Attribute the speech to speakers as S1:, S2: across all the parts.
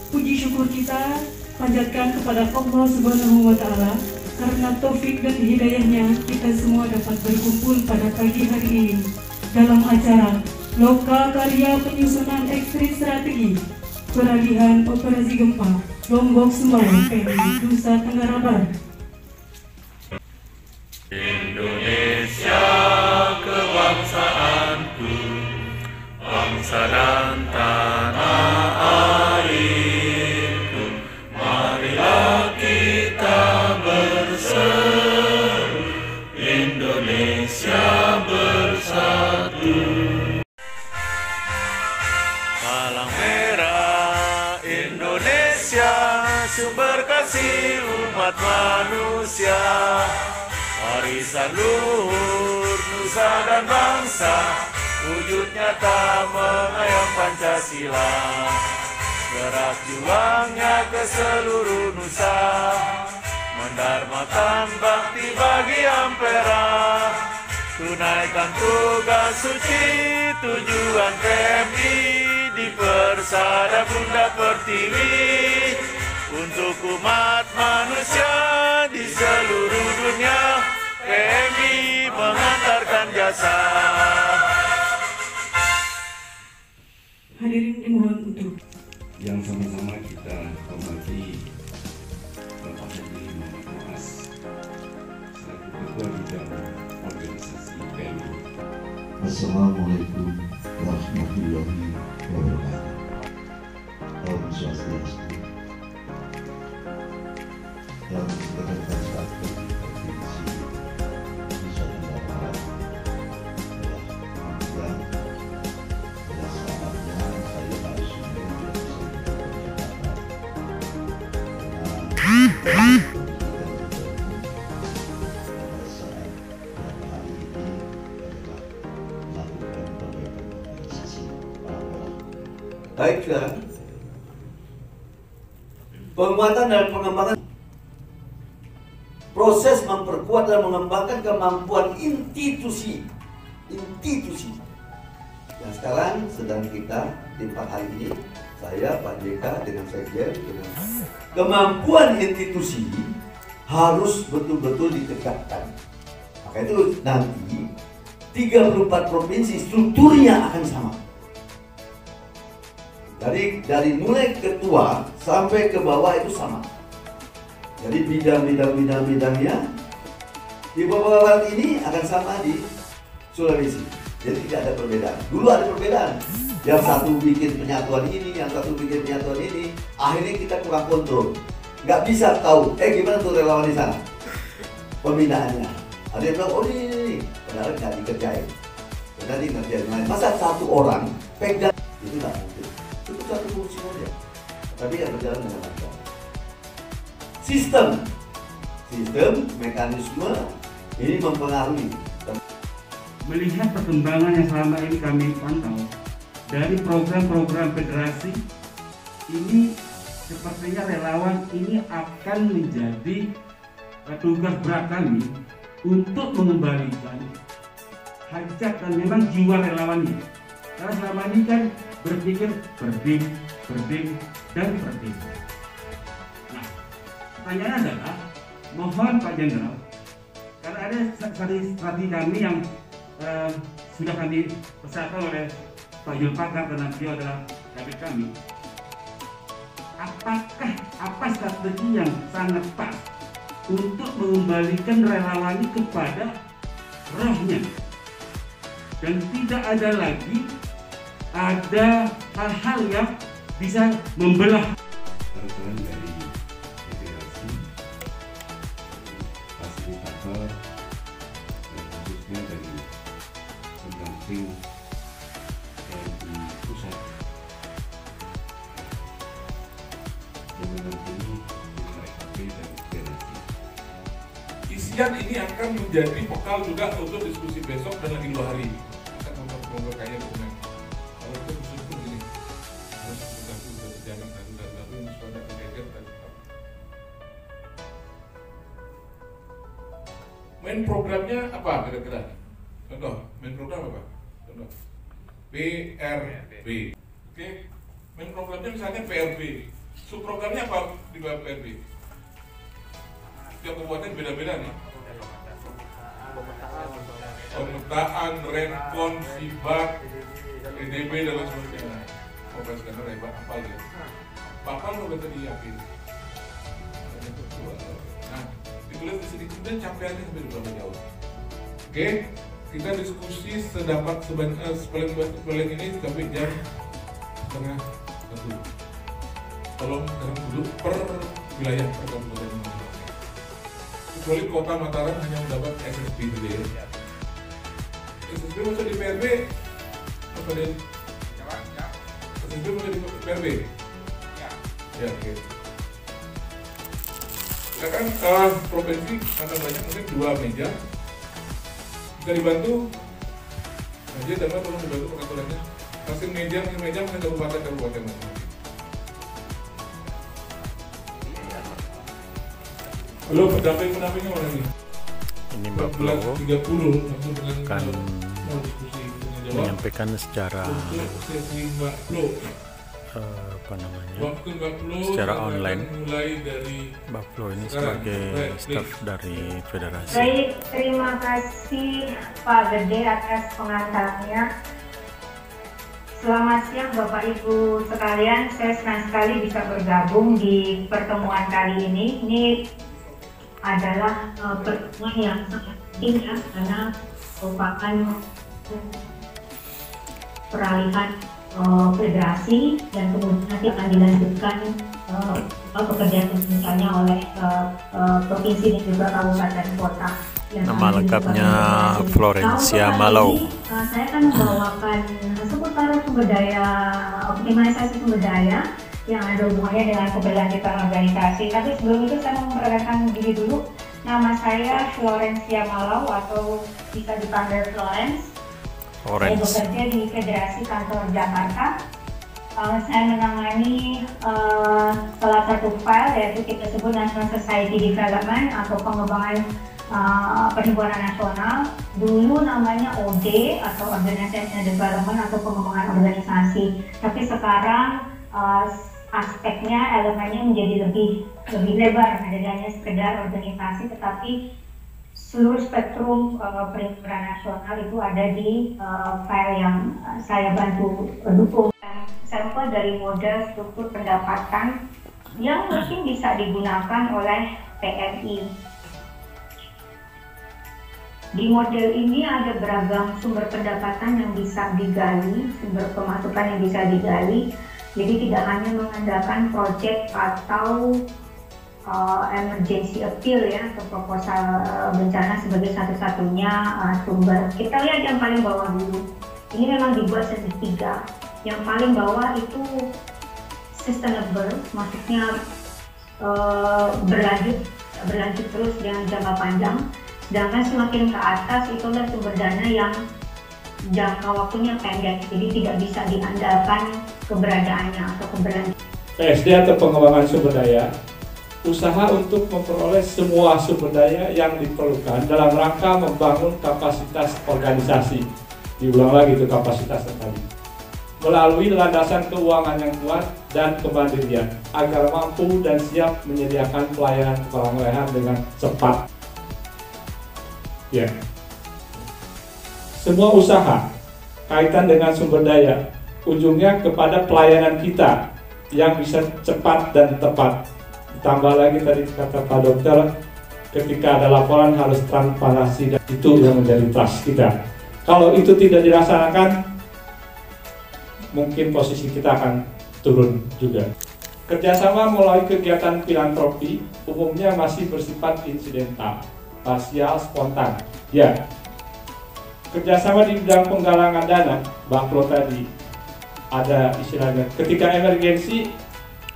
S1: Puji syukur kita panjatkan kepada Allah Subhanahu wa Ta'ala karena taufik dan hidayahnya kita semua dapat berkumpul pada pagi hari ini dalam acara Loka Karya Penyusunan Ekstrim Strategi Peragihan Operasi Gempa Lombok Sumbawa PMI Nusa Tenggara Barat.
S2: Indonesia kebangsaanku, bangsa dan tanah airku, marilah kita berseru, Indonesia bersatu. Palang merah Indonesia, sumber kasih umat manusia, warisan luhur nusa dan bangsa, wujud nyata mengayom Pancasila. Gerak juangnya ke seluruh nusa, mendarmakan bakti bagi Ampera, tunaikan tugas suci tujuan PMI di Persada Bunda Pertiwi, untuk umat manusia di seluruh dunia. PMI mengantarkan jasa.
S1: Hadirin dimohon untuk
S3: yang sama-sama kita hormati Bapak Menteri Muhammad Muaz selaku Ketua Bidang Organisasi PMI.
S4: Assalamualaikum warahmatullahi wabarakatuh. Om Swastiastu. Yang berkenan satu provinsi Nusa Tenggara Barat adalah kemudian pada saatnya saya harus menunjukkan karena pada saat beberapa hari ini adalah melakukan perbaikan organisasi para. Baik, saudara. Penguatan dan pengembangan proses memperkuat dan mengembangkan kemampuan institusi yang sekarang sedang kita timpa hari ini, saya Pak JK dengan Sekjen, dengan kemampuan institusi harus betul-betul ditegakkan. Maka itu nanti 34 provinsi strukturnya akan sama. Dari mulai ketua sampai ke bawah itu sama. Jadi bidangnya di Papua Barat ini akan sama di Sulawesi. Jadi tidak ada perbedaan. Dulu ada perbedaan. Yang satu bikin penyatuan ini, yang satu bikin penyatuan ini. Akhirnya kita kurang kontrol. Nggak bisa tahu, gimana tuh relawan di sana pembinaannya. Ada yang bilang, oh ini. Padahal nggak dikerjain. Padahal dikerjain lain. Masa satu orang pegang itu nggak mungkin. Itu satu fungsi saja. Tapi yang berjalan dengan lancar. Sistem, mekanisme ini mempengaruhi.
S5: Melihat perkembangan yang selama ini kami pantau dari program-program federasi ini, sepertinya relawan ini akan menjadi tugas berat kami untuk mengembalikan hajat dan memang jiwa relawannya. Karena selama ini kan berpikir berding, dan berding. Pertanyaan adalah, mohon Pak Jenderal, karena ada strategi kami yang sudah kami pesankan oleh Pak Yul Pakar karena beliau adalah kabit kami. Apakah apa strategi yang sangat pas untuk mengembalikan relawan ini kepada rohnya dan tidak ada lagi hal-hal yang bisa membelah.
S3: Bantuan dari federasi, fasilitator, dan khususnya dari pendamping TNI pusat yang menampingi KKP dan federasi.
S6: Isian ini akan menjadi vokal juga untuk diskusi besok dan lagi 2 hari. Akan memperkaya dokumen. Kalau itu khusus begini, harus sudah terjamin satu ini sudah ada kegiatan tadi. Main programnya apa kira-kira? Contoh, main program apa? Contoh, PRB. Oke, main programnya misalnya PRB. Subprogramnya apa di BPRB? Tiap kabupaten beda-beda nih. Pemetaan, Renkon, Sibak, EDB dan lain sebagainya. Oke, sekarang hebat hafal ya. Hafal lo bisa diyakin. Nah, ditulis di sini kemudian capaiannya sampai berapa jauh. Oke, kita diskusi sedapat sepaling ini sampai jam 12:30. Tolong dalam dulu per wilayah per kabupaten masing-masing. Kecuali kota Mataram hanya mendapat SSB gitu ya. SSB masuk di PRB apa deh? SSB masuk di PRB? Ya, oke. Ya kan provinsi karena banyak mungkin 2 meja bisa dibantu. Nah, dia dapat tolong dibantu pengaturannya. Masing meja masing kabupaten masing-masing. Halo, pendampingnya mana nih?
S7: Ini Mbak Flo
S6: 14.30 langsung dengan
S7: akan
S6: diskusi
S7: menyampaikan secara
S6: untuk sesi Mbak Flo.
S7: apa namanya,
S6: Waktu Mbak Flo
S7: secara
S6: akan
S7: online.
S6: mulai dari
S7: Mbak Flo ini sebagai staf dari federasi.
S8: Baik, terima kasih Pak Gede atas pengantarnya. Selamat siang Bapak Ibu sekalian, saya senang sekali bisa bergabung di pertemuan kali ini. Ini adalah pertemuan yang sangat penting ya, karena merupakan peralihan federasi dan kemudian nanti akan dilanjutkan pekerjaan misalnya oleh provinsi dan juga kabupaten kota.
S7: Nama lengkapnya Florencia Malau.
S8: Saya akan membawakan seputar sumber daya, optimalisasi sumber daya yang ada hubungannya dengan keberlanjutan organisasi. Tapi sebelum itu saya mau memperkenalkan diri dulu. Nama saya Florencia Malau atau bisa dipanggil Florence. Saya bekerja di Federasi Kantor Jakarta. Saya menangani salah satu file yaitu kita sebut National Society Development atau pengembangan perhimpunan nasional. Dulu namanya OD atau Organizational Development atau pengembangan organisasi. Tapi sekarang aspeknya, elemennya menjadi lebih lebar. Ada hanya sekedar organisasi, tetapi seluruh spektrum perhimpunan nasional itu ada di file yang saya bantu dukung. Sampel dari model struktur pendapatan yang mungkin bisa digunakan oleh PMI. Di model ini ada beragam sumber pendapatan yang bisa digali, sumber pemasukan yang bisa digali. Jadi tidak hanya mengandalkan proyek atau emergency appeal ya, atau proposal bencana sebagai satu-satunya sumber. Kita lihat yang paling bawah dulu. Ini memang dibuat segitiga. Yang paling bawah itu sustainable, maksudnya berlanjut terus dengan jangka panjang. Sedangkan semakin ke atas itulah sumber dana yang jangka waktunya pendek, jadi tidak bisa diandalkan keberadaannya atau keberlanjutan.
S9: PSD atau pengembangan sumber daya, usaha untuk memperoleh semua sumber daya yang diperlukan dalam rangka membangun kapasitas organisasi. Diulang lagi itu kapasitas tadi. Melalui landasan keuangan yang kuat dan kemandirian agar mampu dan siap menyediakan pelayanan kepala dengan cepat. Ya. Semua usaha kaitan dengan sumber daya ujungnya kepada pelayanan kita yang bisa cepat dan tepat. Ditambah lagi tadi kata Pak Dokter, ketika ada laporan harus transparansi, dan itu yang menjadi trust kita. Kalau itu tidak dilaksanakan, mungkin posisi kita akan turun juga. Kerjasama melalui kegiatan filantropi umumnya masih bersifat insidental, parsial, spontan. Ya, kerjasama di bidang penggalangan dana, Mbak Flo tadi ada istilahnya. Ketika emergensi,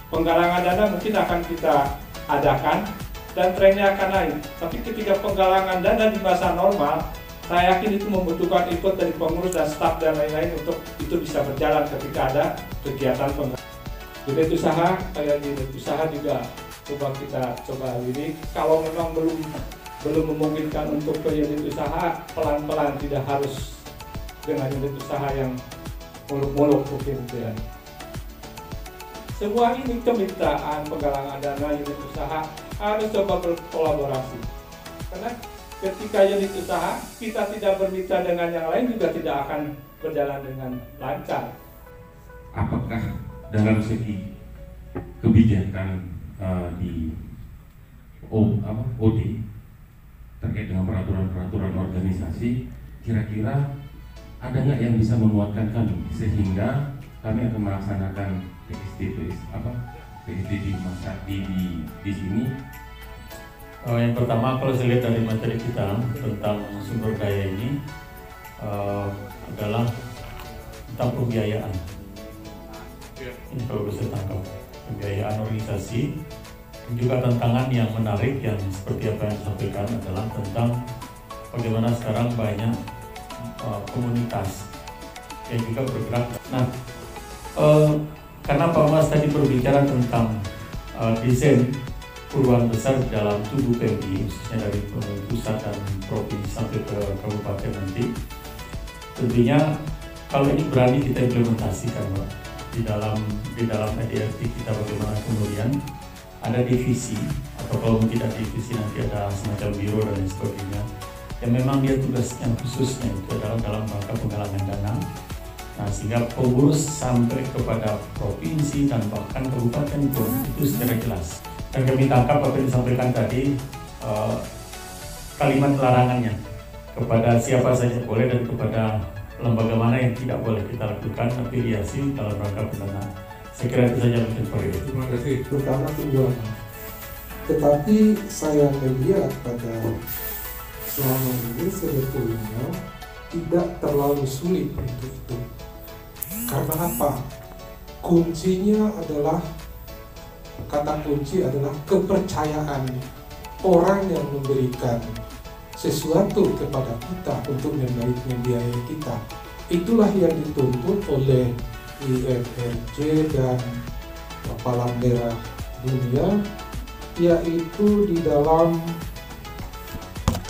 S9: penggalangan dana mungkin akan kita adakan dan trennya akan naik. Tapi ketika penggalangan dana di masa normal, saya yakin itu membutuhkan input dari pengurus dan staf dan lain-lain untuk itu bisa berjalan ketika ada kegiatan penggalangan. Unit usaha, kayak unit usaha juga kita coba lirik. Kalau memang belum memungkinkan untuk ke unit usaha, pelan-pelan, tidak harus dengan unit usaha yang muluk-muluk mungkin gitu ya. Semua ini kemitraan, penggalangan dana, unit usaha harus coba berkolaborasi. Karena ketika unit usaha kita tidak bermitra dengan yang lain juga tidak akan berjalan dengan lancar.
S3: Apakah dalam segi kebijakan di OD terkait dengan peraturan organisasi, kira-kira ada nggak yang bisa menguatkan kami sehingga kami akan melaksanakan PSDB di sini?
S7: Yang pertama, kalau saya lihat dari materi kita tentang sumber daya ini adalah tentang pembiayaan. Ini kalau bisa tangkap pembiayaan organisasi. Juga tantangan yang menarik yang seperti apa yang disampaikan adalah tentang bagaimana sekarang banyak komunitas yang juga bergerak. Nah, karena Pak Mas tadi berbicara tentang desain perubahan besar dalam tubuh PMI, khususnya dari pusat dan provinsi sampai ke kabupaten nanti, tentunya kalau ini berani kita implementasikan, Pak, di dalam ADRT kita bagaimana kemudian ada divisi, atau kalau tidak divisi nanti ada semacam biro dan lain sebagainya, yang memang dia tugasnya khususnya itu adalah dalam rangka penggalangan dana. Nah, sehingga pengurus sampai kepada provinsi dan bahkan kabupaten pun itu secara jelas. Dan kami tangkap apa yang disampaikan tadi, kalimat larangannya kepada siapa saja boleh dan kepada lembaga mana yang tidak boleh kita lakukan afiliasi dalam rangka pendanaan. Saya kira itu saja mungkin Pak Ibu.
S6: Terima kasih.
S10: Pertama tujuan. Tetapi saya melihat pada selama ini sebetulnya tidak terlalu sulit untuk itu. Karena apa? Kuncinya adalah, kata kunci adalah kepercayaan orang yang memberikan sesuatu kepada kita untuk membiayai kita. Itulah yang dituntut oleh IFRC dan Palang Merah Dunia, yaitu di dalam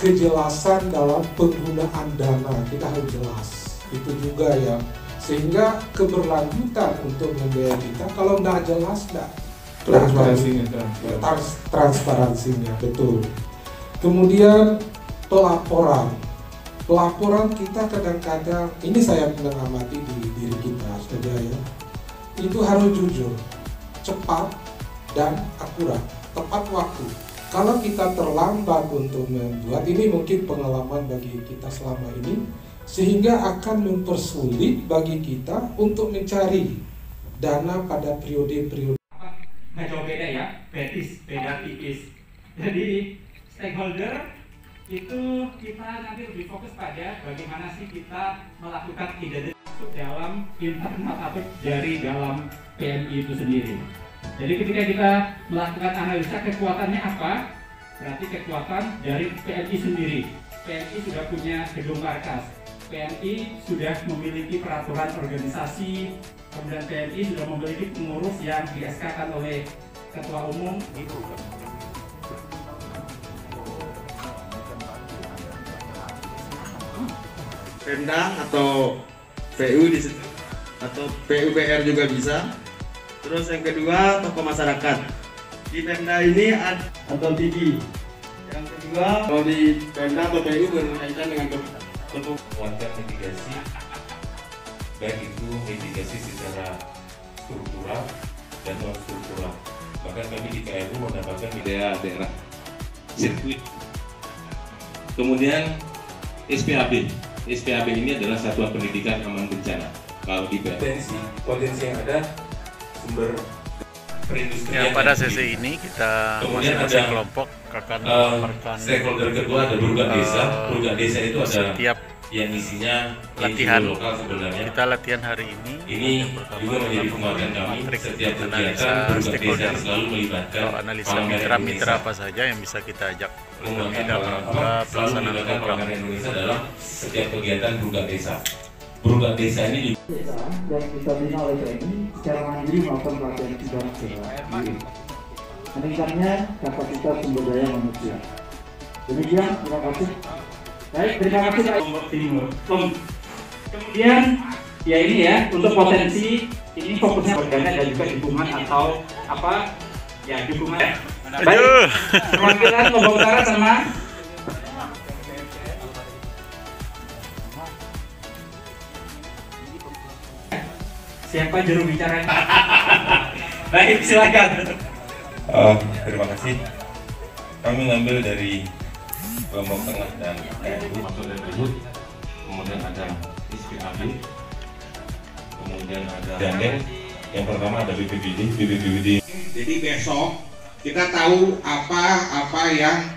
S10: kejelasan dalam penggunaan dana. Kita harus jelas, itu juga ya, sehingga keberlanjutan untuk membiayai kita. Kalau tidak jelas, tidak transparansinya betul. Kemudian pelaporan kita kadang-kadang, ini saya mengamati di diri kita saja ya, itu harus jujur, cepat dan akurat, tepat waktu. Kalau kita terlambat untuk membuat, ini mungkin pengalaman bagi kita selama ini, sehingga akan mempersulit bagi kita untuk mencari dana pada periode-periode.
S5: Nggak jauh beda ya, beda tipis. Jadi stakeholder itu kita nanti lebih fokus pada bagaimana sih kita melakukan identitas dalam internal atau dari dalam PMI itu sendiri. Jadi ketika kita melakukan analisa kekuatannya apa, berarti kekuatan dari PMI sendiri. PMI sudah punya gedung markas, PMI sudah memiliki peraturan organisasi, kemudian PMI sudah memiliki pengurus yang di-SK-kan oleh ketua umum.
S11: Pemda atau PU di situ, atau PUPR juga bisa. Terus yang kedua, tokoh masyarakat. Di Pemda ini ada atau TD. Yang kedua, kalau di Pemda atau PU berkaitan dengan
S3: menguatkan mitigasi, baik itu mitigasi secara struktural dan non struktural. Bahkan kami di KRU mendapatkan daerah sirkuit. Kemudian SPAB. SPAB ini adalah Satuan Pendidikan Aman Bencana. Kalau di potensi yang ada sumber perindustrian.
S7: Ya, pada sesi ini kita masing-masing kelompok akan memaparkan
S3: stakeholder kedua ada Burga Desa. Burga Desa itu ada
S7: setiap
S3: yang isinya
S7: latihan
S3: lokal sebenarnya.
S7: Kita latihan hari ini.
S3: Ini juga menjadi penguatan kami. Setiap kegiatan Burga Desa selalu melibatkan
S7: analisa mitra-mitra apa saja yang bisa kita ajak dalam pelaksanaan program
S3: Indonesia dalam setiap kegiatan Burga Desa. Burga Desa ini
S12: juga yang bisa dibina oleh PMI secara mandiri melakukan pelatihan dan diri. Meningkatnya kapasitas sumber daya manusia. Demikian, terima kasih. Baik, terima kasih Pak.
S5: Timur. Kemudian ya ini ya, untuk potensi Ini fokusnya organa dan juga dukungan atau apa ya, dukungan. Baik, perwakilan Lombok Utara sama siapa juru bicara? Baik, silakan.
S3: Terima kasih. Kami ngambil dari Lombok Tengah dan PNU, masuk dari Ribut, kemudian ada SPAB, kemudian ada Gandeng, yang pertama ada BPBD.
S13: Jadi besok kita tahu apa yang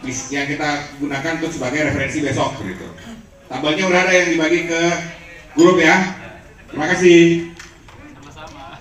S13: kita gunakan untuk sebagai referensi besok gitu. Tabelnya udah ada yang dibagi ke grup ya. Terima kasih. Sama-sama.